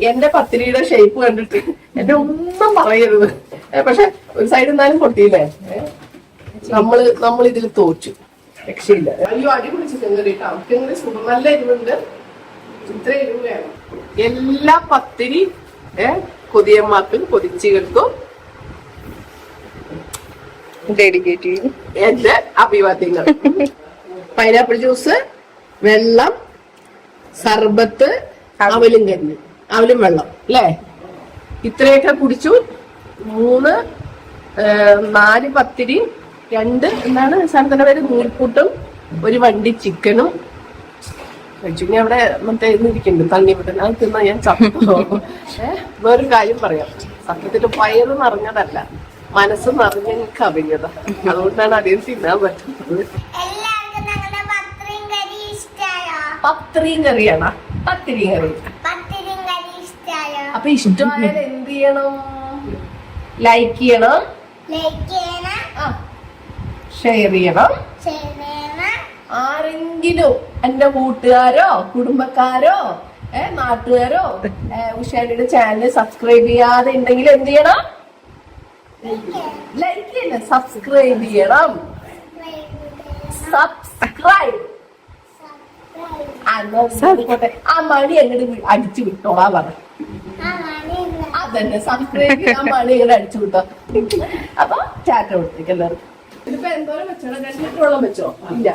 എന്റെ പത്തിരിയുടെ ഷേപ്പ് കണ്ടിട്ട് എന്നെ ഒന്നും പറയരുത്. പക്ഷെ ഒരു സൈഡ് എന്നാലും പൊട്ടിയില്ലേ. നമ്മൾ ഇതിൽ തോറ്റു, രക്ഷയില്ല. അയ്യോ അടിപൊളി ചിക്കൻ കറി കേട്ടോ. ചിക്കൻ കറി സൂപ്പർ, നല്ല എരിവുണ്ട്. ഇത്ര എരിവ് വേണം. എല്ലാ പത്തിരി കൊതിയന്മാർക്കും കൊതിച്ചികൾക്കും ഡെഡിക്കേറ്റ് ചെയ്യും എന്റെ അഭിവാദ്യങ്ങൾ. പൈനാപ്പിൾ ജ്യൂസ്, വെള്ളം, സർബത്ത്, അവലും കഞ്ഞി, അവലും വെള്ളം അല്ലേ, ഇത്രയൊക്കെ കുടിച്ചു. 4 പത്തിരി, 2 എന്താണ് സാധനത്തിന്റെ പേര്, നൂൽപ്പൂട്ടും, ഒരു വണ്ടി ചിക്കനും കഴിച്ചു. ഇനി അവിടെ മറ്റേ ഇരിക്കുന്നുണ്ട് തണ്ണിപ്പട്ടൻ, അത് തിന്നാ ഞാൻ ചത്തു. വേറൊരു കാര്യം പറയാം, സത്യത്തിൽ വയറ് നിറഞ്ഞതല്ല, മനസ്സ് നിറഞ്ഞ കവിഞ്ഞതാ. അതുകൊണ്ടാണ് അധികം തിന്നാൻ പറ്റുന്നത്. പത്രിയും കറിയാണോ? പത്തിരി കറി. അപ്പൊ ഇഷ്ടമായാൽ എന്ത് ചെയ്യണം? ലൈക്ക് ചെയ്യണം, ഷെയർ ചെയ്യണം. ആരെങ്കിലും എന്റെ കൂട്ടുകാരോ കുടുംബക്കാരോ നാട്ടുകാരോ ഉഷാരിയുടെ ചാനൽ സബ്സ്ക്രൈബ് ചെയ്യാതെ ഉണ്ടെങ്കിൽ എന്ത് ചെയ്യണം? ലൈക്ക് ചെയ്യണം, സബ്സ്ക്രൈബ് ചെയ്യണം. സബ്സ്ക്രൈബ്. ആ മണി അങ്ങോട്ട് അടിച്ചു വിട്ടോളാ പറഞ്ഞു. അതന്നെ, സബ്സ്ക്രൈബ് ചെയ്യാൻ മണി ഇങ്ങനെ അടിച്ചു വിട്ടോ. അപ്പൊ ചാറ്റ കൊടുത്തേക്ക് എല്ലാവർക്കും. ഇതിപ്പോ എന്തോരം വെച്ചോ? 2 ലിറ്റർ വെള്ളം വെച്ചോ? ഇല്ല,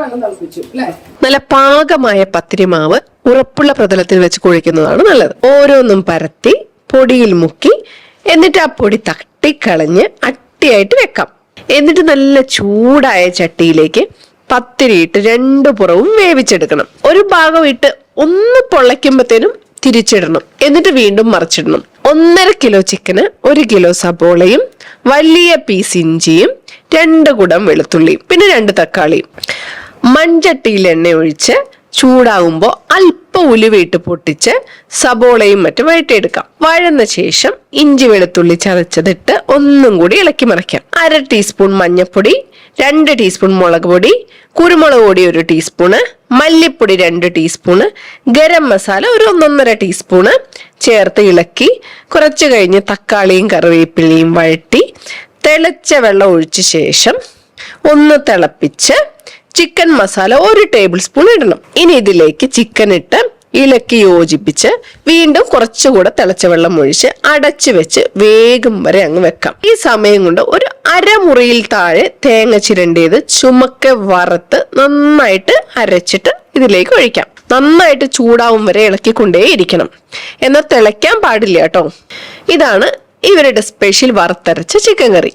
വെള്ളം തിളപ്പിച്ചു അല്ലേ. നല്ല പാകമായ പത്തിരിമാവ് ഉറപ്പുള്ള പ്രതലത്തിൽ വെച്ച് കുഴിക്കുന്നതാണ് നല്ലത്. ഓരോന്നും പരത്തി പൊടിയിൽ മുക്കി, എന്നിട്ട് ആ പൊടി തട്ടിക്കളഞ്ഞ് അട്ടിയായിട്ട് വെക്കാം. എന്നിട്ട് നല്ല ചൂടായ ചട്ടിയിലേക്ക് പത്തിരിയിട്ട് 2 പുറവും വേവിച്ചെടുക്കണം. ഒരു ഭാഗം ഇട്ട് ഒന്ന് പൊള്ളയ്ക്കുമ്പോഴത്തേനും തിരിച്ചിടണം. എന്നിട്ട് വീണ്ടും മറിച്ചിടണം. 1.5 കിലോ ചിക്കന് 1 കിലോ സബോളയും വലിയ പീസ് ഇഞ്ചിയും 2 കുടം വെളുത്തുള്ളിയും പിന്നെ 2 തക്കാളിയും മൺചട്ടിയിൽ എണ്ണ ഒഴിച്ച് ചൂടാകുമ്പോൾ അല്പം ഉലുവയിട്ട് പൊട്ടിച്ച് സബോളയും മറ്റും വഴറ്റിയെടുക്കാം. വഴന്ന ശേഷം ഇഞ്ചി വെളുത്തുള്ളി ചതച്ചതിട്ട് ഒന്നും കൂടി ഇളക്കി മറിക്കാം. 1/2 ടീസ്പൂൺ മഞ്ഞൾപ്പൊടി, 2 ടീസ്പൂൺ മുളക് പൊടി, കുരുമുളക് പൊടി 1 ടീസ്പൂണ്, മല്ലിപ്പൊടി 2 ടീസ്പൂണ്, ഗരം മസാല 1.5 ടീസ്പൂണ് ചേർത്ത് ഇളക്കി കുറച്ചു കഴിഞ്ഞ് തക്കാളിയും കറിവേപ്പിലയും വഴറ്റി തിളച്ച വെള്ളം ഒഴിച്ച ശേഷം ഒന്ന് തിളപ്പിച്ച് ചിക്കൻ മസാല 1 ടേബിൾ സ്പൂൺ ഇടണം. ഇനി ഇതിലേക്ക് ചിക്കൻ ഇട്ട് ഇളക്കി യോജിപ്പിച്ച് വീണ്ടും കുറച്ചുകൂടെ തിളച്ച വെള്ളം ഒഴിച്ച് അടച്ചു വെച്ച് വേഗം വരെ അങ്ങ് വെക്കാം. ഈ സമയം കൊണ്ട് ഒരു അരമുറിയിൽ താഴെ തേങ്ങ ചിരണ്ടിയത് ചുമക്കെ വറുത്ത് നന്നായിട്ട് അരച്ചിട്ട് ഇതിലേക്ക് ഒഴിക്കാം. നന്നായിട്ട് ചൂടാവും വരെ ഇളക്കിക്കൊണ്ടേ ഇരിക്കണം. എന്നാൽ തിളയ്ക്കാൻ പാടില്ല കേട്ടോ. ഇതാണ് ഇവരുടെ സ്പെഷ്യൽ വറുത്തരച്ച ചിക്കൻ കറി.